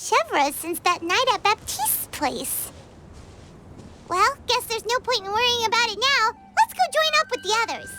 Chevra since that night at Baptiste's place. Well, guess there's no point in worrying about it now. Let's go join up with the others.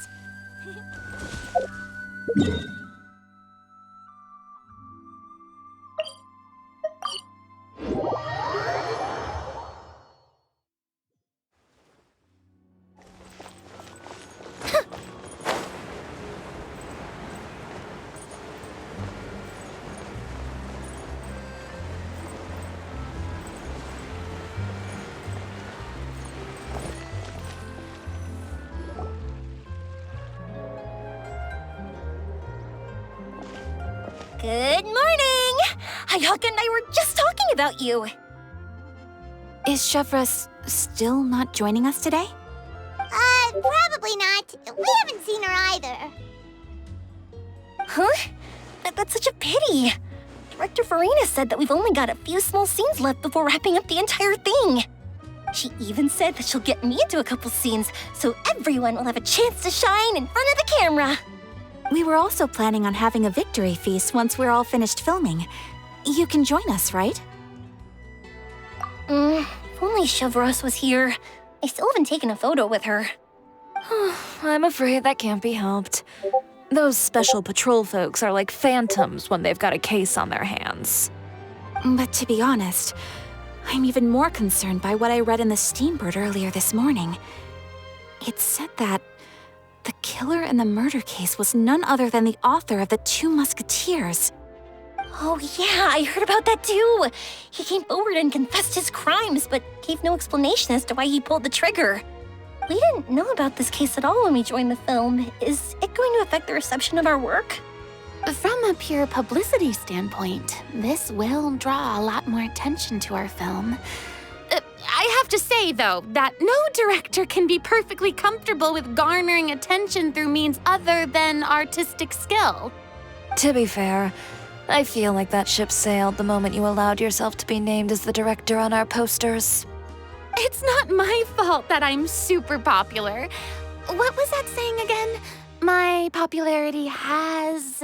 Good morning! Hayaka and I were just talking about you. Is Chevra still not joining us today? Probably not. We haven't seen her either. Huh? That's such a pity. Director Farina said that we've only got a few small scenes left before wrapping up the entire thing. She even said that she'll get me into a couple scenes so everyone will have a chance to shine in front of the camera. We were also planning on having a victory feast once we're all finished filming. You can join us, right? If only Chevros was here. I still haven't taken a photo with her. I'm afraid that can't be helped. Those special patrol folks are like phantoms when they've got a case on their hands. But to be honest, I'm even more concerned by what I read in the Steambird earlier this morning. It said that the killer in the murder case was none other than the author of the Two Musketeers. Oh yeah, I heard about that too. He came forward and confessed his crimes, but gave no explanation as to why he pulled the trigger. We didn't know about this case at all when we joined the film. Is it going to affect the reception of our work? From a pure publicity standpoint, this will draw a lot more attention to our film. I have to say, though, that no director can be perfectly comfortable with garnering attention through means other than artistic skill. To be fair, I feel like that ship sailed the moment you allowed yourself to be named as the director on our posters. It's not my fault that I'm super popular. What was that saying again? My popularity has,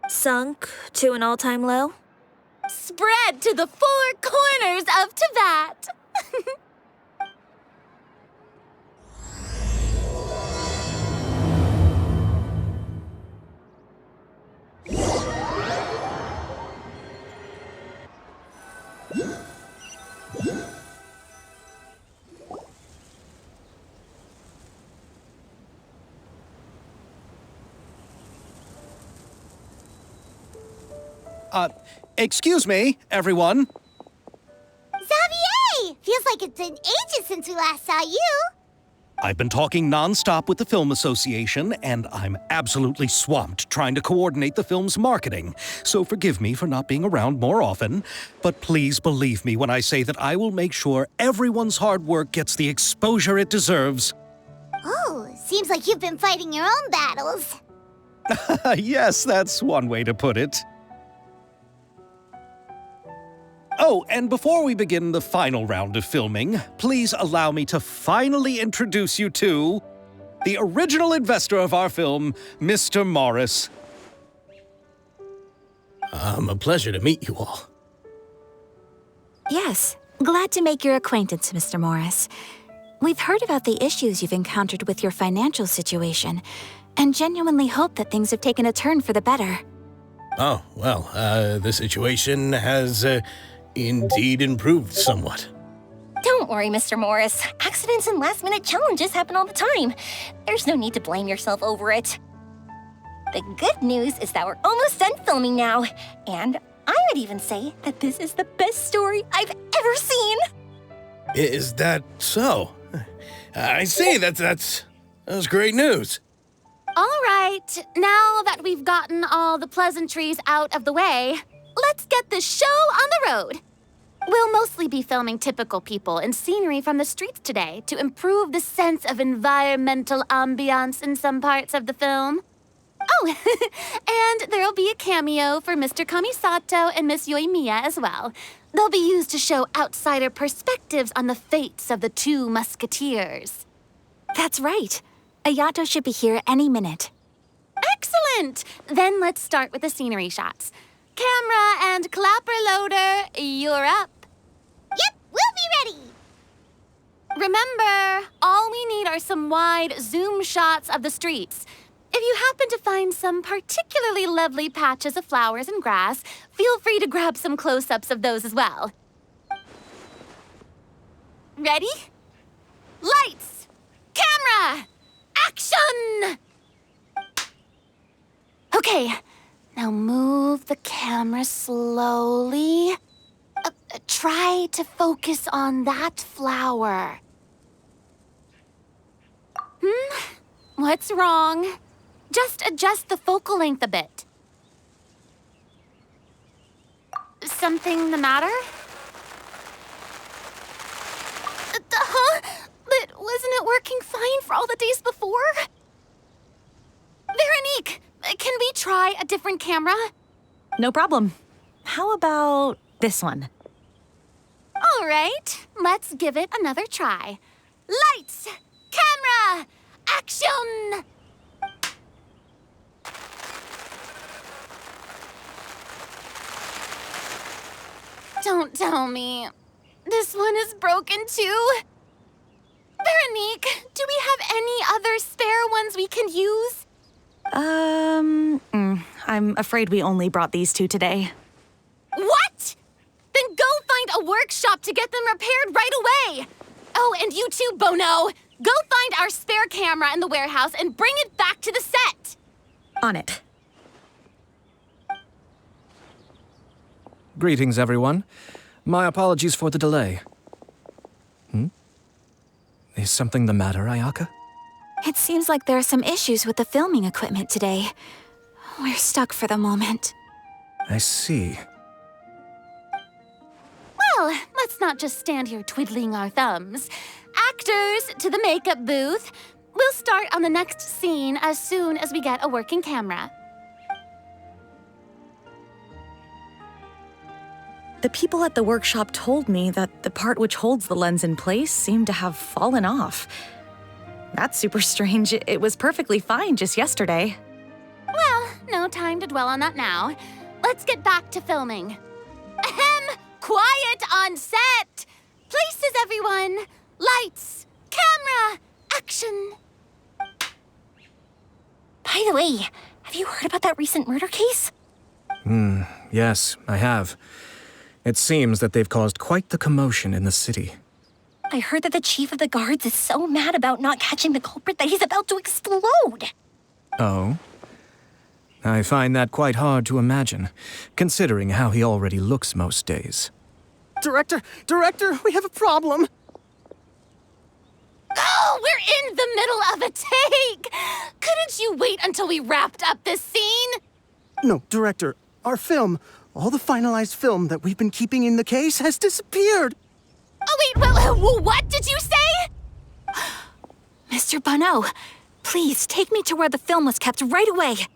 Sunk to an all-time low? spread to the four corners of Tibet. Excuse me, everyone. Xavier! Feels like it's been ages since we last saw you. I've been talking nonstop with the Film Association, and I'm absolutely swamped trying to coordinate the film's marketing. So forgive me for not being around more often, but please believe me when I say that I will make sure everyone's hard work gets the exposure it deserves. Oh, seems like you've been fighting your own battles. Yes, that's one way to put it. Oh, and before we begin the final round of filming, please allow me to finally introduce you to the original investor of our film, Mr. Morris. A pleasure to meet you all. Yes, glad to make your acquaintance, Mr. Morris. We've heard about the issues you've encountered with your financial situation, and genuinely hope that things have taken a turn for the better. Oh, well, the situation has indeed improved somewhat. Don't worry, Mr. Morris. Accidents and last-minute challenges happen all the time. There's no need to blame yourself over it. The good news is that we're almost done filming now, and I would even say that this is the best story I've ever seen. Is that so? I see, that's great news. All right, now that we've gotten all the pleasantries out of the way, let's get this show on the road. We'll mostly be filming typical people and scenery from the streets today to improve the sense of environmental ambiance in some parts of the film. Oh, and there'll be a cameo for Mr. Kamisato and Miss Yoimiya as well. They'll be used to show outsider perspectives on the fates of the Two Musketeers. That's right. Ayato should be here any minute. Excellent! Then let's start with the scenery shots. Camera and clapper loader, you're up. Yep, we'll be ready. Remember, all we need are some wide zoom shots of the streets. If you happen to find some particularly lovely patches of flowers and grass, feel free to grab some close-ups of those as well. Ready? Lights! Camera! Action! Okay, now move the camera slowly. Try to focus on that flower. What's wrong? Just adjust the focal length a bit. Something the matter? Huh? But wasn't it working fine for all the days before? Veronique, can we try a different camera? No problem. How about this one? All right, let's give it another try. Lights! Camera! Action! Don't tell me. This one is broken too? Veronique, do we have any other spare ones we can use? I'm afraid we only brought these two today. What? Then go find a workshop to get them repaired right away. Oh, and you too, Bono. Go find our spare camera in the warehouse and bring it back to the set. On it. Greetings, everyone. My apologies for the delay. Is something the matter, Ayaka? It seems like there are some issues with the filming equipment today. We're stuck for the moment. I see. Well, let's not just stand here twiddling our thumbs. Actors, to the makeup booth. We'll start on the next scene as soon as we get a working camera. The people at the workshop told me that the part which holds the lens in place seemed to have fallen off. That's super strange. It was perfectly fine just yesterday. Well, no time to dwell on that now. Let's get back to filming. Ahem! Quiet on set! Places, everyone! Lights! Camera! Action! By the way, have you heard about that recent murder case? Yes, I have. It seems that they've caused quite the commotion in the city. I heard that the chief of the guards is so mad about not catching the culprit that he's about to explode. Oh? I find that quite hard to imagine, considering how he already looks most days. Director, we have a problem. Oh, we're in the middle of a take! Couldn't you wait until we wrapped up this scene? No, Director, our film, all the finalized film that we've been keeping in the case has disappeared. Oh, wait, well, what did you say? Mr. Bono, please take me to where the film was kept right away.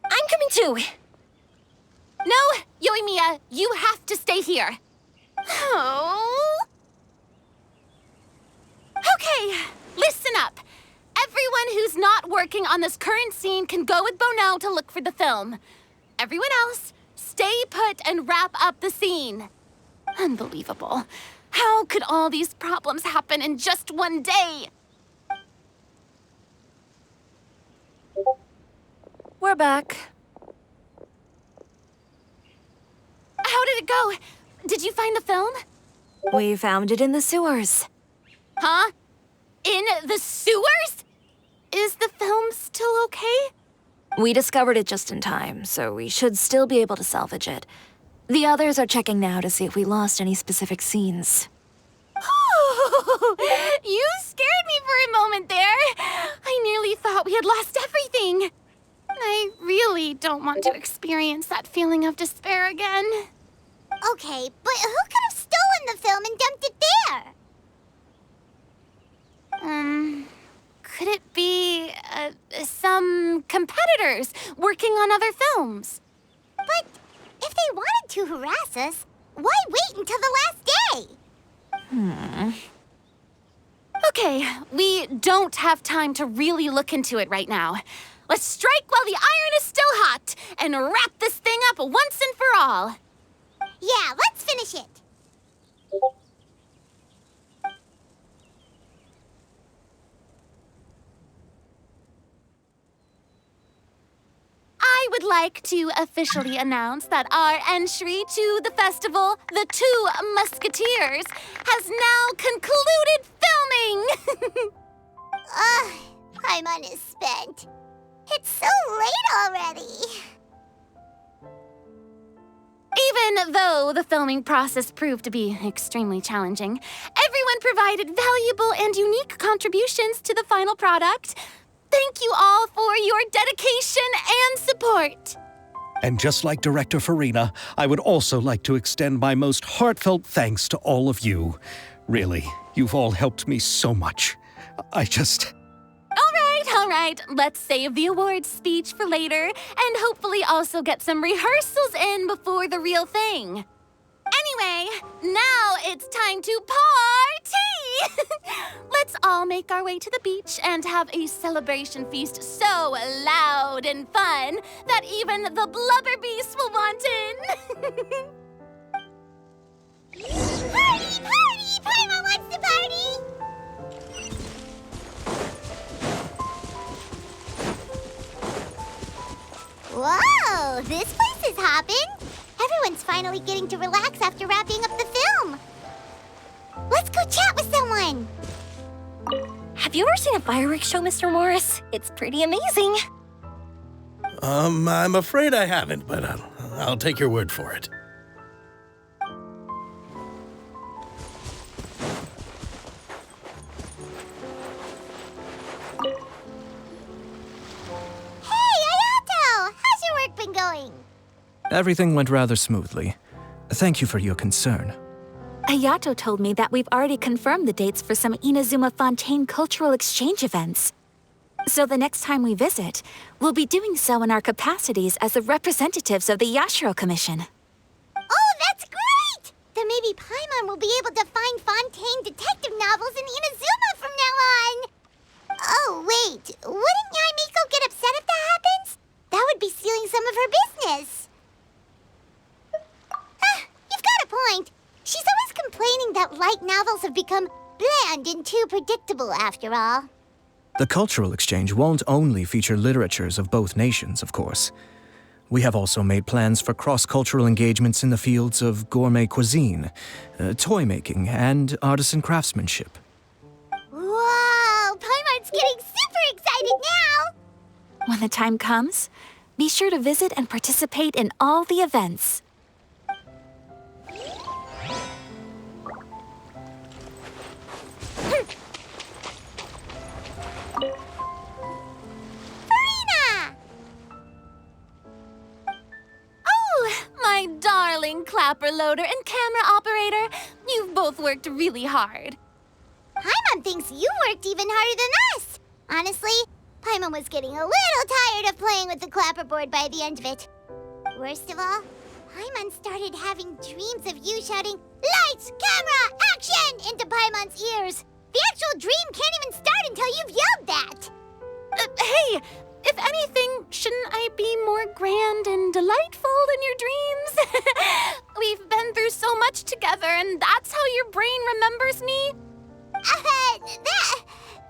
I'm coming too. No, Yoimiya, you have to stay here. Oh. Okay, listen up. Everyone who's not working on this current scene can go with Bono to look for the film. Everyone else, stay put and wrap up the scene. Unbelievable. How could all these problems happen in just one day? We're back. How did it go? Did you find the film? We found it in the sewers. Huh? In the sewers? Is the film still okay? We discovered it just in time, so we should still be able to salvage it. The others are checking now to see if we lost any specific scenes. You scared me for a moment there. I nearly thought we had lost everything. I really don't want to experience that feeling of despair again. Okay, but who could have stolen the film and dumped it there? Could it be, some competitors working on other films? But if they wanted to harass us, why wait until the last day? Okay, we don't have time to really look into it right now. Let's strike while the iron is still hot and wrap this thing up once and for all. Yeah, let's finish it. I would like to officially announce that our entry to the festival, The Two Musketeers, has now concluded filming! Paimon is spent. It's so late already. Even though the filming process proved to be extremely challenging, everyone provided valuable and unique contributions to the final product. Thank you all for your dedication and support. And just like Director Farina, I would also like to extend my most heartfelt thanks to all of you. Really, you've all helped me so much. All right, let's save the awards speech for later and hopefully also get some rehearsals in before the real thing. Anyway, now it's time to party! Let's all make our way to the beach and have a celebration feast so loud and fun that even the blubber beast will want in. Party! Party! Paimon wants to party! Whoa! This place is hopping! Everyone's finally getting to relax after wrapping up the film. Let's go chat with someone! Have you ever seen a fireworks show, Mr. Morris? It's pretty amazing. I'm afraid I haven't, but I'll take your word for it. Hey, Ayato! How's your work been going? Everything went rather smoothly. Thank you for your concern. Ayato told me that we've already confirmed the dates for some Inazuma Fontaine cultural exchange events. So the next time we visit, we'll be doing so in our capacities as the representatives of the Yashiro Commission. Oh, that's great! Then maybe Paimon will be able to find Fontaine detective novels in Inazuma from now on. Oh, wait. Wouldn't Yae Miko get upset if that happens? That would be stealing some of her business. You've got a point. She's always complaining that light novels have become bland and too predictable after all. The cultural exchange won't only feature literatures of both nations, of course. We have also made plans for cross-cultural engagements in the fields of gourmet cuisine, toy making, and artisan craftsmanship. Whoa! Paimon's getting super excited now! When the time comes, be sure to visit and participate in all the events. My darling clapper loader and camera operator, you've both worked really hard. Paimon thinks you worked even harder than us. Honestly, Paimon was getting a little tired of playing with the clapperboard by the end of it. Worst of all, Paimon started having dreams of you shouting, "Lights, camera, action!" into Paimon's ears. The actual dream can't even start until you've yelled that. Hey, if anything, shouldn't I be more grand and delightful in your dreams? We've been through so much together, and that's how your brain remembers me?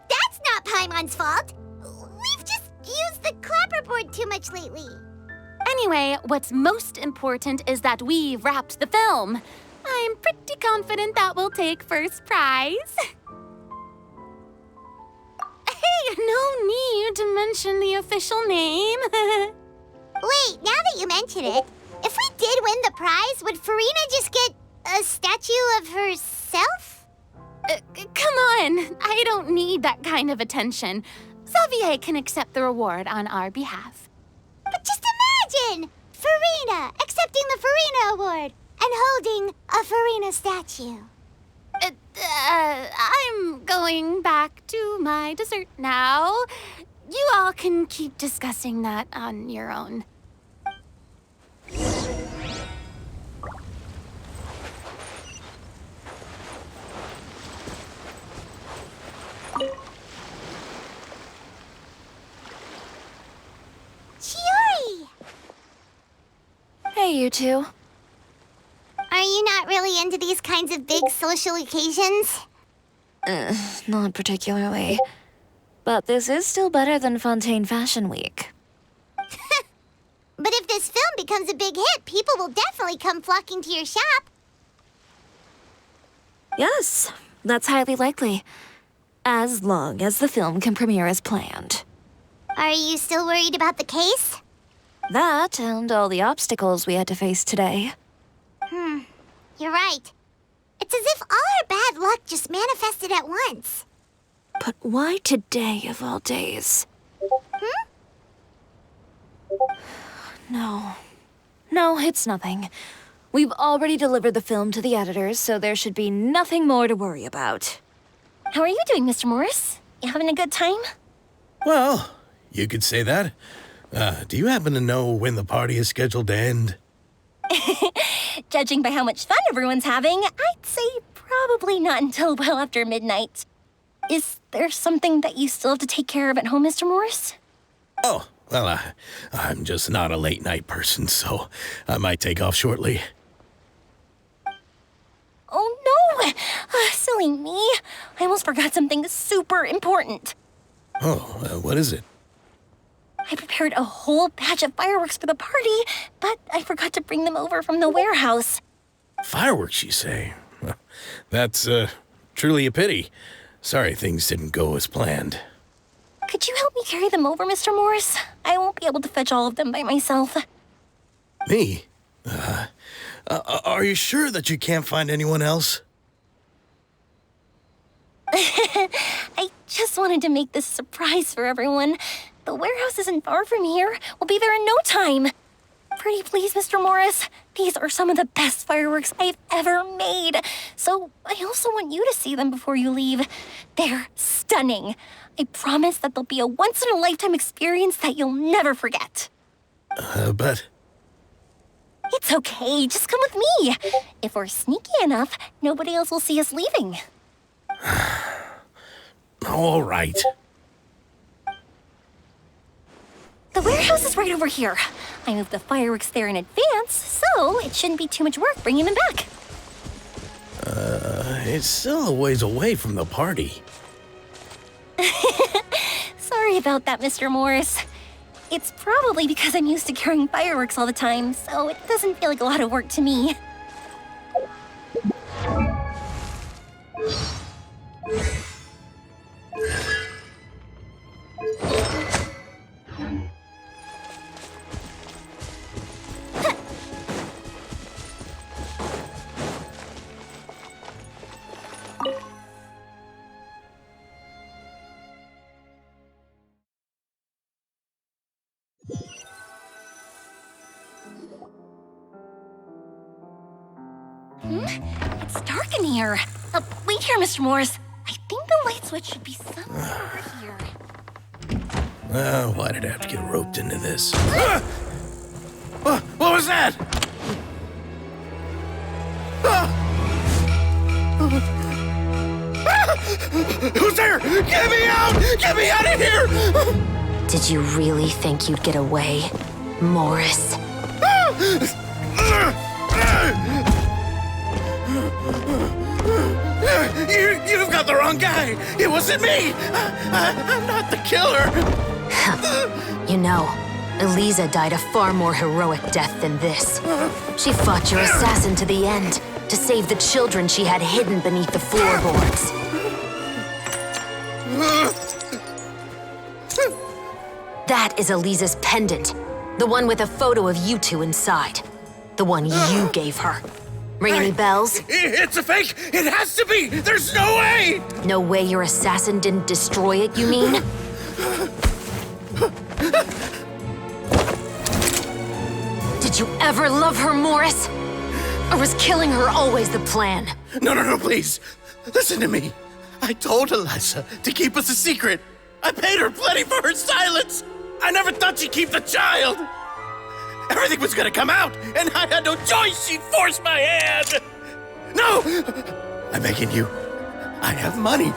That's not Paimon's fault. We've just used the clapperboard too much lately. Anyway, what's most important is that we wrapped the film. I'm pretty confident that we'll take first prize. Hey, no need to mention the official name. Wait, now that you mention it, if we did win the prize, would Farina just get a statue of herself? Come on, I don't need that kind of attention. Xavier can accept the reward on our behalf. But just imagine! Farina accepting the Farina Award and holding a Farina statue. I'm going back to my dessert now. You all can keep discussing that on your own. Hey, you two. Are you not really into these kinds of big social occasions? Not particularly. But this is still better than Fontaine Fashion Week. But if this film becomes a big hit, people will definitely come flocking to your shop. Yes, that's highly likely. As long as the film can premiere as planned. Are you still worried about the case? That and all the obstacles we had to face today. You're right. It's as if all our bad luck just manifested at once. But why today of all days? No, it's nothing. We've already delivered the film to the editors, so there should be nothing more to worry about. How are you doing, Mr. Morris? You having a good time? Well, you could say that. Do you happen to know when the party is scheduled to end? Judging by how much fun everyone's having, I'd say probably not until well after midnight. Is there something that you still have to take care of at home, Mr. Morris? Oh, well, I'm just not a late-night person, so I might take off shortly. Oh, no! Silly me. I almost forgot something super important. Oh, what is it? I prepared a whole batch of fireworks for the party, but I forgot to bring them over from the warehouse. Fireworks, you say? Well, that's, truly a pity. Sorry things didn't go as planned. Could you help me carry them over, Mr. Morris? I won't be able to fetch all of them by myself. Me? Are you sure that you can't find anyone else? I just wanted to make this a surprise for everyone. The warehouse isn't far from here. We'll be there in no time. Pretty please, Mr. Morris. These are some of the best fireworks I've ever made. So I also want you to see them before you leave. They're stunning. I promise that they'll be a once-in-a-lifetime experience that you'll never forget. But... It's okay. Just come with me. If we're sneaky enough, nobody else will see us leaving. All right. The warehouse is right over here. I moved the fireworks there in advance, so it shouldn't be too much work bringing them back. It's still a ways away from the party. Sorry about that, Mr. Morris. It's probably because I'm used to carrying fireworks all the time, so it doesn't feel like a lot of work to me. It's dark in here. Wait here, Mr. Morris. I think the light switch should be somewhere over here. Why did I have to get roped into this? What was that? Who's there? Get me out! Get me out of here! Did you really think you'd get away, Morris? You've got the wrong guy. It wasn't me. I'm not the killer. You know, Eliza died a far more heroic death than this. She fought your assassin to the end to save the children she had hidden beneath the floorboards. That is Eliza's pendant, the one with a photo of you two inside. The one you gave her. Ring any bells? It's a fake! It has to be! There's no way! No way your assassin didn't destroy it, you mean? Did you ever love her, Morris? Or was killing her always the plan? No, please. Listen to me. I told Eliza to keep us a secret. I paid her plenty for her silence. I never thought she'd keep the child. Everything was gonna come out, and I had no choice. She forced my hand. No! I'm begging you. I have money.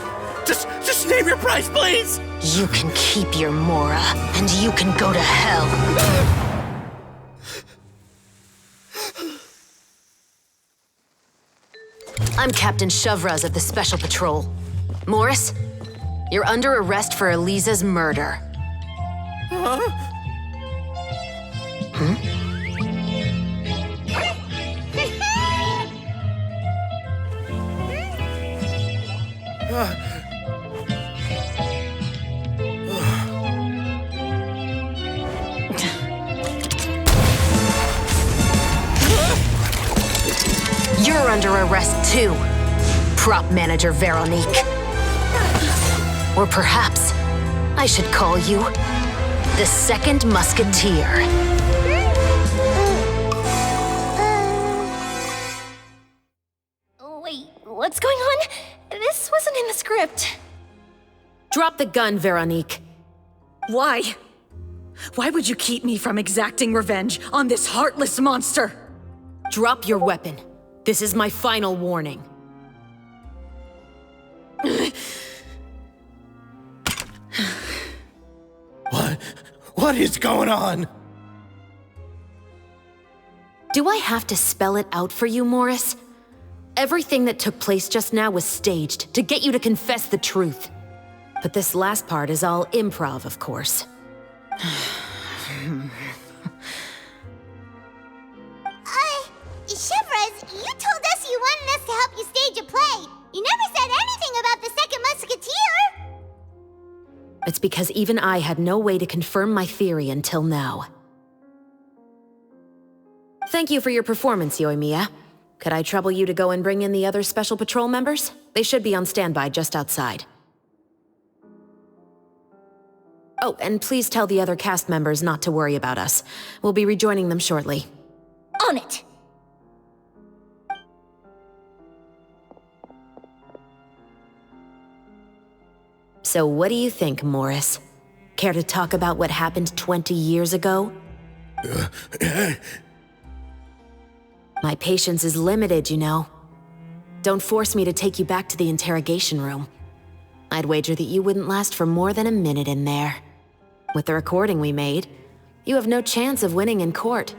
Just name your price, please. You can keep your Mora, and you can go to hell. I'm Captain Shavraz of the Special Patrol. Morris, you're under arrest for Eliza's murder. You're under arrest too, prop manager Veronique. Or perhaps I should call you the Second Musketeer. Wait, what's going on? This wasn't in the script. Drop the gun, Veronique. Why? Why would you keep me from exacting revenge on this heartless monster? Drop your weapon. This is my final warning. What is going on? Do I have to spell it out for you, Morris? Everything that took place just now was staged to get you to confess the truth. But this last part is all improv, of course. Shavraz, you told us you wanted us to help you stage a play. You never said anything about the Second Musketeer. It's because even I had no way to confirm my theory until now. Thank you for your performance, Yoimiya. Could I trouble you to go and bring in the other Special Patrol members? They should be on standby just outside. Oh, and please tell the other cast members not to worry about us. We'll be rejoining them shortly. On it! So what do you think, Morris? Care to talk about what happened 20 years ago? My patience is limited, you know. Don't force me to take you back to the interrogation room. I'd wager that you wouldn't last for more than a minute in there. With the recording we made, you have no chance of winning in court.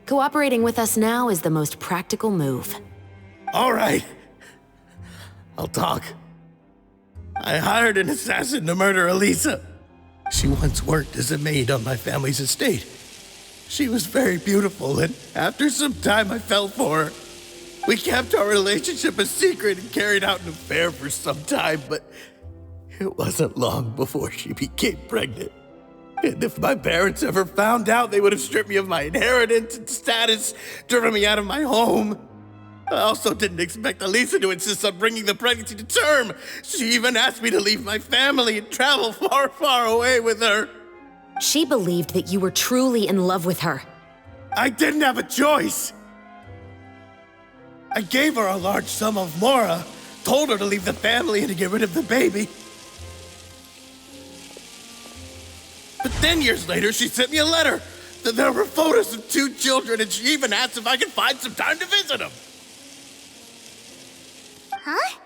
Cooperating with us now is the most practical move. All right. I'll talk. I hired an assassin to murder Eliza. She once worked as a maid on my family's estate. She was very beautiful, and after some time I fell for her. We kept our relationship a secret and carried out an affair for some time, but it wasn't long before she became pregnant. And if my parents ever found out, they would have stripped me of my inheritance and status, driven me out of my home. I also didn't expect Eliza to insist on bringing the pregnancy to term. She even asked me to leave my family and travel far, far away with her. She believed that you were truly in love with her. I didn't have a choice. I gave her a large sum of mora, told her to leave the family and to get rid of the baby. But then years later, she sent me a letter. There were photos of 2 children, and she even asked if I could find some time to visit them. Huh?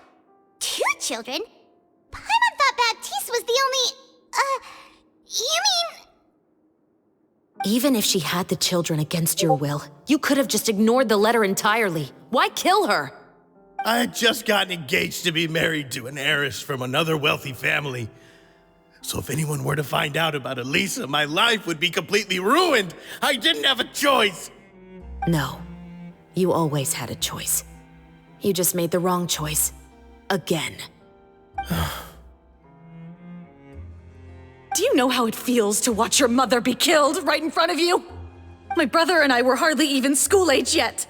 2 children? Paimon thought Baptiste was the only... you mean... Even if she had the children against your will, you could have just ignored the letter entirely. Why kill her? I had just gotten engaged to be married to an heiress from another wealthy family. So if anyone were to find out about Eliza, my life would be completely ruined. I didn't have a choice. No, you always had a choice. You just made the wrong choice. Again. Do you know how it feels to watch your mother be killed right in front of you? My brother and I were hardly even school age yet.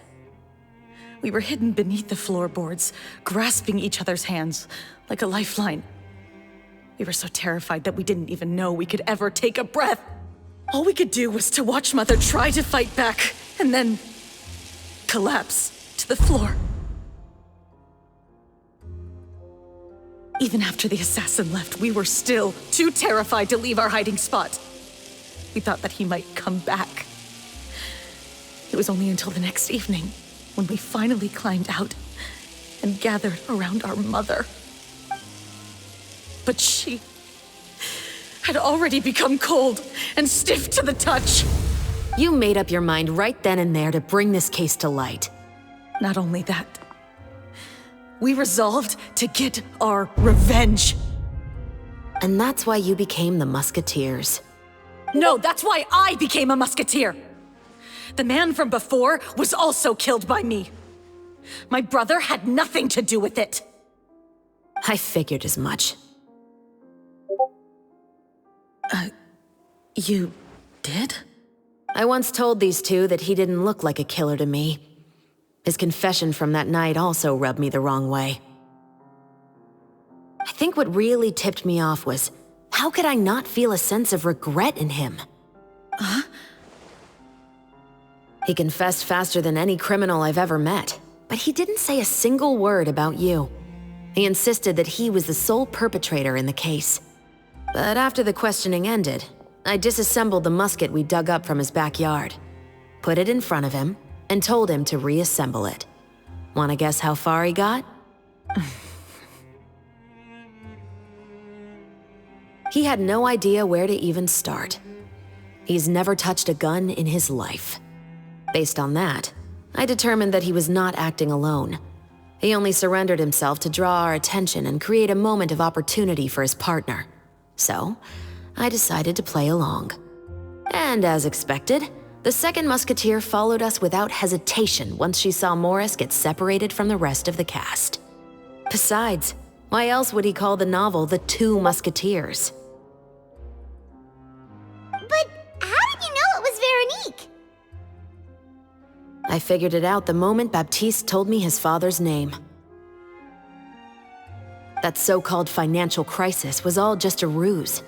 We were hidden beneath the floorboards, grasping each other's hands like a lifeline. We were so terrified that we didn't even know we could ever take a breath. All we could do was to watch Mother try to fight back, and then collapse to the floor. Even after the assassin left, we were still too terrified to leave our hiding spot. We thought that he might come back. It was only until the next evening when we finally climbed out and gathered around our mother. But she had already become cold and stiff to the touch. You made up your mind right then and there to bring this case to light. Not only that, We resolved to get our revenge. And that's why you became the Musketeers. No, that's why I became a Musketeer. The man from before was also killed by me. My brother had nothing to do with it. I figured as much. You did? I once told these two that he didn't look like a killer to me. His confession from that night also rubbed me the wrong way. I think what really tipped me off was, how could I not feel a sense of regret in him? Huh? He confessed faster than any criminal I've ever met, but he didn't say a single word about you. He insisted that he was the sole perpetrator in the case. But after the questioning ended, I disassembled the musket we dug up from his backyard, put it in front of him, and told him to reassemble it. Wanna guess how far he got? He had no idea where to even start. He's never touched a gun in his life. Based on that, I determined that he was not acting alone. He only surrendered himself to draw our attention and create a moment of opportunity for his partner. So, I decided to play along. And as expected, the second Musketeer followed us without hesitation once she saw Morris get separated from the rest of the cast. Besides, why else would he call the novel The Two Musketeers? But how did you know it was Veronique? I figured it out the moment Baptiste told me his father's name. That so-called financial crisis was all just a ruse.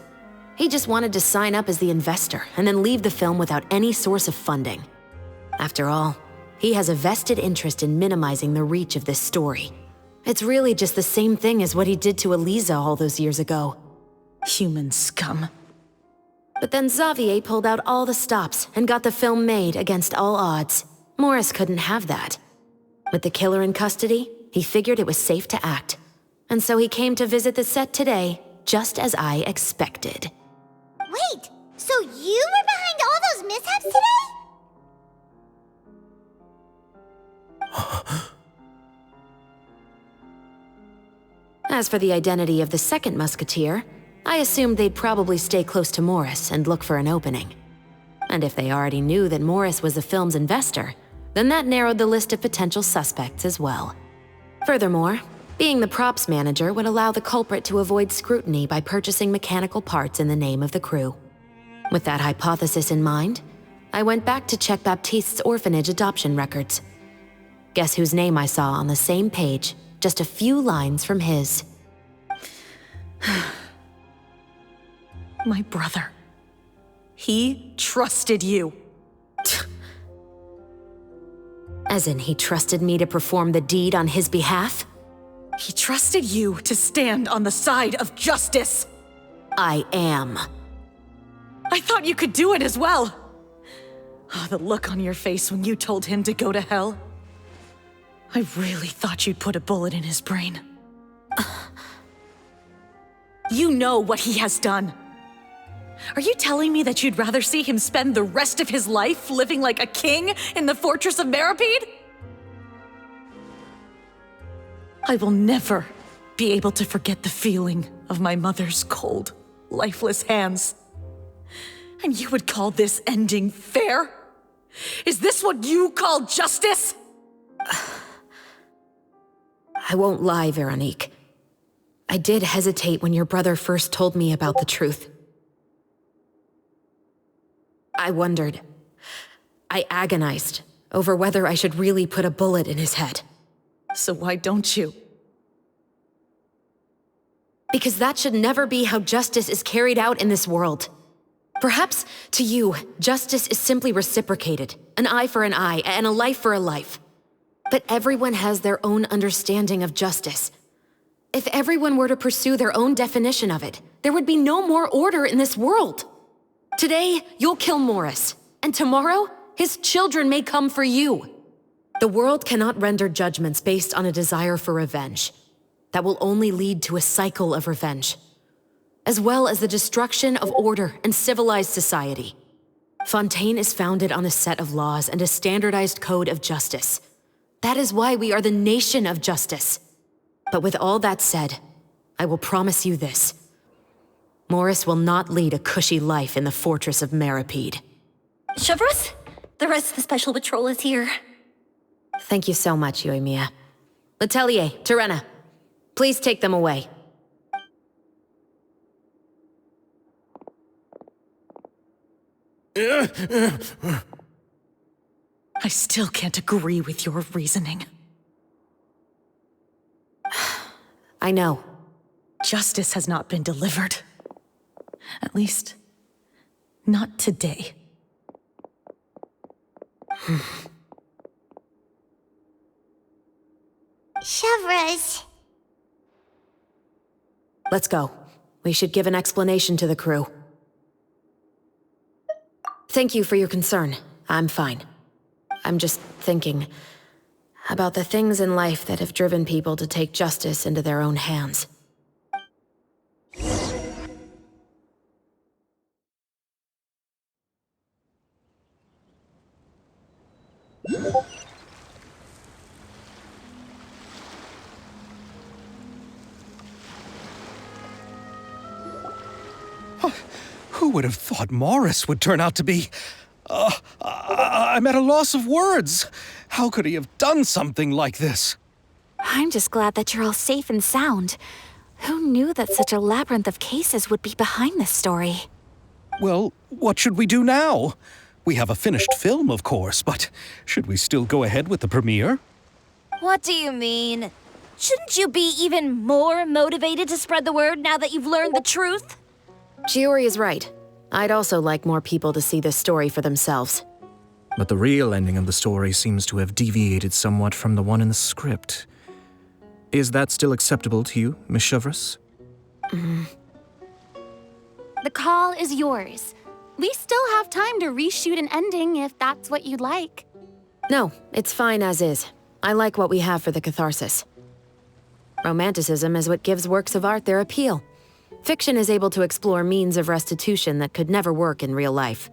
He just wanted to sign up as the investor and then leave the film without any source of funding. After all, he has a vested interest in minimizing the reach of this story. It's really just the same thing as what he did to Eliza all those years ago. Human scum. But then Xavier pulled out all the stops and got the film made against all odds. Morris couldn't have that. With the killer in custody, he figured it was safe to act. And so he came to visit the set today, just as I expected. Wait, so you were behind all those mishaps today? As for the identity of the second Musketeer, I assumed they'd probably stay close to Morris and look for an opening. And if they already knew that Morris was the film's investor, then that narrowed the list of potential suspects as well. Furthermore, being the props manager would allow the culprit to avoid scrutiny by purchasing mechanical parts in the name of the crew. With that hypothesis in mind, I went back to check Baptiste's orphanage adoption records. Guess whose name I saw on the same page, just a few lines from his. My brother. He trusted you. As in, he trusted me to perform the deed on his behalf? He trusted you to stand on the side of justice. I am. I thought you could do it as well. Oh, the look on your face when you told him to go to hell. I really thought you'd put a bullet in his brain. You know what he has done. Are you telling me that you'd rather see him spend the rest of his life living like a king in the fortress of Meripede? I will never be able to forget the feeling of my mother's cold, lifeless hands. And you would call this ending fair? Is this what you call justice? I won't lie, Veronique. I did hesitate when your brother first told me about the truth. I wondered. I agonized over whether I should really put a bullet in his head. So why don't you? Because that should never be how justice is carried out in this world. Perhaps, to you, justice is simply reciprocated, an eye for an eye and a life for a life. But everyone has their own understanding of justice. If everyone were to pursue their own definition of it, there would be no more order in this world. Today, you'll kill Morris, and tomorrow, his children may come for you. The world cannot render judgments based on a desire for revenge. That will only lead to a cycle of revenge, as well as the destruction of order and civilized society. Fontaine is founded on a set of laws and a standardized code of justice. That is why we are the nation of justice. But with all that said, I will promise you this. Morris will not lead a cushy life in the fortress of Maripede. Chevros, the rest of the special patrol is here. Thank you so much, Yoimiya. Letelier, Terena, please take them away. I still can't agree with your reasoning. I know. Justice has not been delivered. At least, not today. Chevros. Let's go. We should give an explanation to the crew. Thank you for your concern. I'm fine. I'm just thinking about the things in life that have driven people to take justice into their own hands. Who would have thought Morris would turn out to be... I'm at a loss of words. How could he have done something like this? I'm just glad that you're all safe and sound. Who knew that such a labyrinth of cases would be behind this story? Well, what should we do now? We have a finished film, of course, but should we still go ahead with the premiere? What do you mean? Shouldn't you be even more motivated to spread the word now that you've learned the truth? Chiori is right. I'd also like more people to see this story for themselves. But the real ending of the story seems to have deviated somewhat from the one in the script. Is that still acceptable to you, Miss Chevros? The call is yours. We still have time to reshoot an ending if that's what you'd like. No, it's fine as is. I like what we have for the catharsis. Romanticism is what gives works of art their appeal. Fiction is able to explore means of restitution that could never work in real life.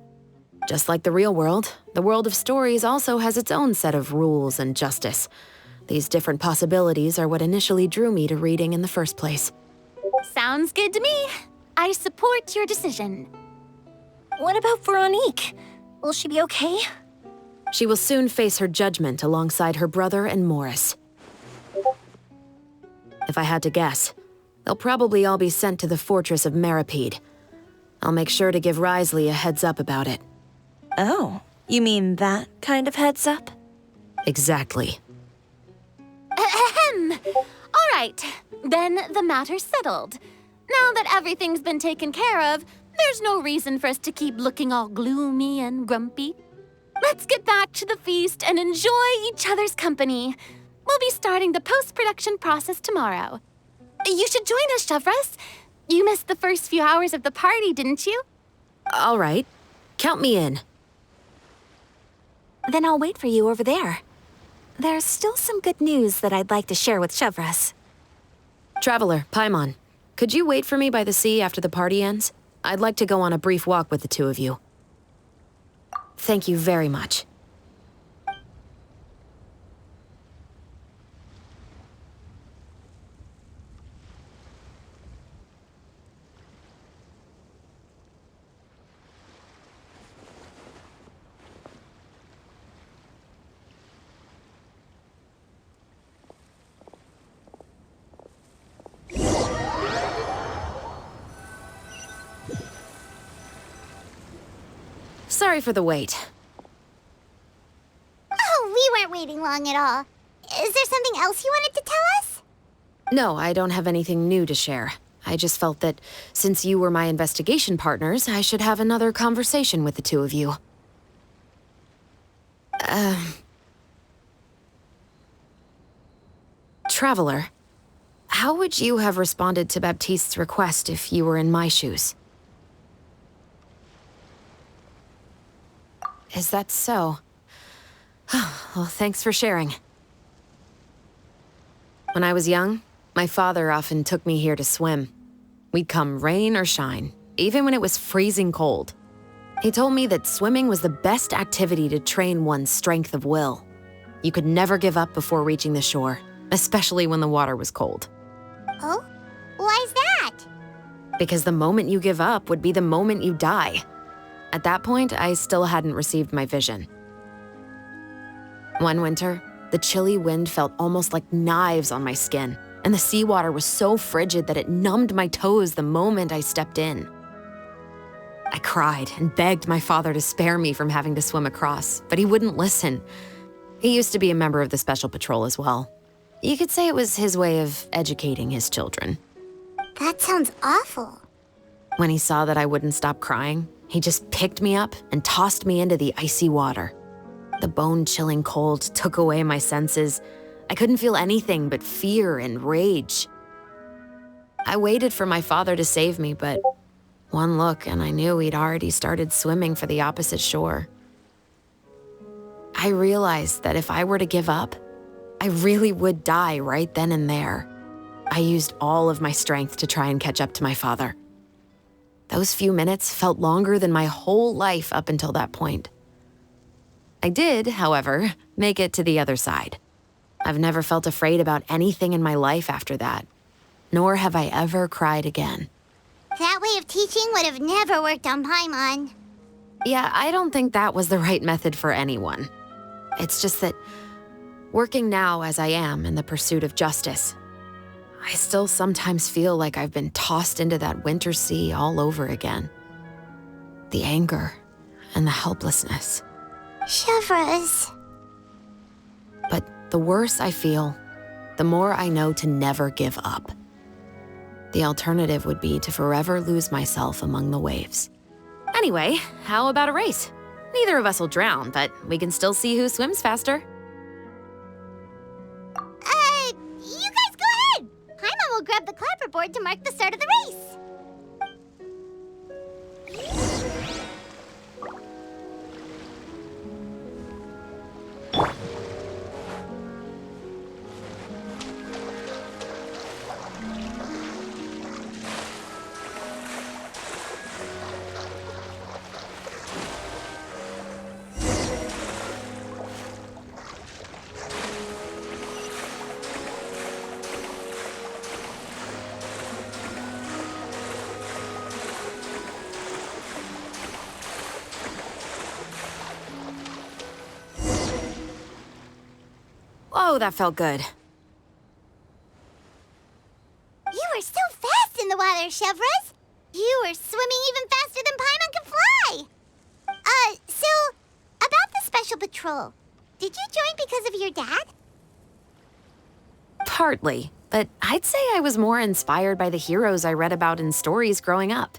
Just like the real world, the world of stories also has its own set of rules and justice. These different possibilities are what initially drew me to reading in the first place. Sounds good to me. I support your decision. What about Veronique? Will she be okay? She will soon face her judgment alongside her brother and Morris. If I had to guess, they'll probably all be sent to the fortress of Maripede. I'll make sure to give Risley a heads up about it. Oh, you mean that kind of heads up? Exactly. Ahem. All right, then the matter's settled. Now that everything's been taken care of, there's no reason for us to keep looking all gloomy and grumpy. Let's get back to the feast and enjoy each other's company. We'll be starting the post-production process tomorrow. You should join us, Chevros. You missed the first few hours of the party, didn't you? All right. Count me in. Then I'll wait for you over there. There's still some good news that I'd like to share with Chevros. Traveler, Paimon, could you wait for me by the sea after the party ends? I'd like to go on a brief walk with the two of you. Thank you very much. Sorry for the wait. Oh, we weren't waiting long at all. Is there something else you wanted to tell us? No, I don't have anything new to share. I just felt that since you were my investigation partners, I should have another conversation with the two of you. Traveler, how would you have responded to Baptiste's request if you were in my shoes? Is that so? Well, thanks for sharing. When I was young, my father often took me here to swim. We'd come rain or shine, even when it was freezing cold. He told me that swimming was the best activity to train one's strength of will. You could never give up before reaching the shore, especially when the water was cold. Oh? Why's that? Because the moment you give up would be the moment you die. At that point, I still hadn't received my vision. One winter, the chilly wind felt almost like knives on my skin, and the seawater was so frigid that it numbed my toes the moment I stepped in. I cried and begged my father to spare me from having to swim across, but he wouldn't listen. He used to be a member of the Special Patrol as well. You could say it was his way of educating his children. That sounds awful. When he saw that I wouldn't stop crying, he just picked me up and tossed me into the icy water. The bone-chilling cold took away my senses. I couldn't feel anything but fear and rage. I waited for my father to save me, but one look and I knew he'd already started swimming for the opposite shore. I realized that if I were to give up, I really would die right then and there. I used all of my strength to try and catch up to my father. Those few minutes felt longer than my whole life up until that point. I did, however, make it to the other side. I've never felt afraid about anything in my life after that, nor have I ever cried again. That way of teaching would have never worked on Paimon. Yeah, I don't think that was the right method for anyone. It's just that, working now as I am in the pursuit of justice, I still sometimes feel like I've been tossed into that winter sea all over again. The anger and the helplessness. Chevreuse. But the worse I feel, the more I know to never give up. The alternative would be to forever lose myself among the waves. Anyway, how about a race? Neither of us will drown, but we can still see who swims faster. You guys go ahead! Paimon will grab the clapperboard to mark the start of the race. Whoa, that felt good. You were so fast in the water, Chevreuse. You were swimming even faster than Paimon can fly. So, about the Special Patrol, did you join because of your dad? Partly, but I'd say I was more inspired by the heroes I read about in stories growing up.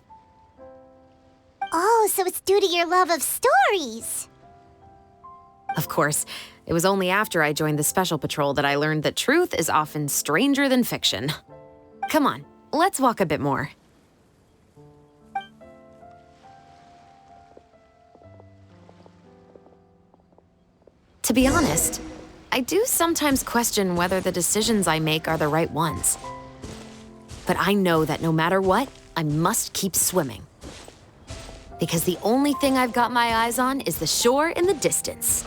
Oh, so it's due to your love of stories. Of course, it was only after I joined the Special Patrol that I learned that truth is often stranger than fiction. Come on, let's walk a bit more. To be honest, I do sometimes question whether the decisions I make are the right ones. But I know that no matter what, I must keep swimming. Because the only thing I've got my eyes on is the shore in the distance.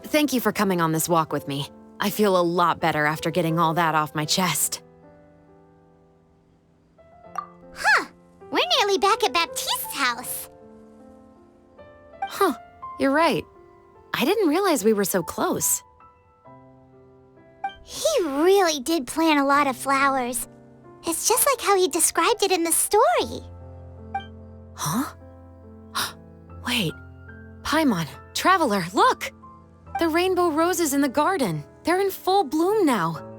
Thank you for coming on this walk with me. I feel a lot better after getting all that off my chest. Huh. We're nearly back at Baptiste's house. Huh. You're right. I didn't realize we were so close. He really did plant a lot of flowers. It's just like how he described it in the story. Huh? Wait. Paimon, Traveler, look! The rainbow roses in the garden. They're in full bloom now.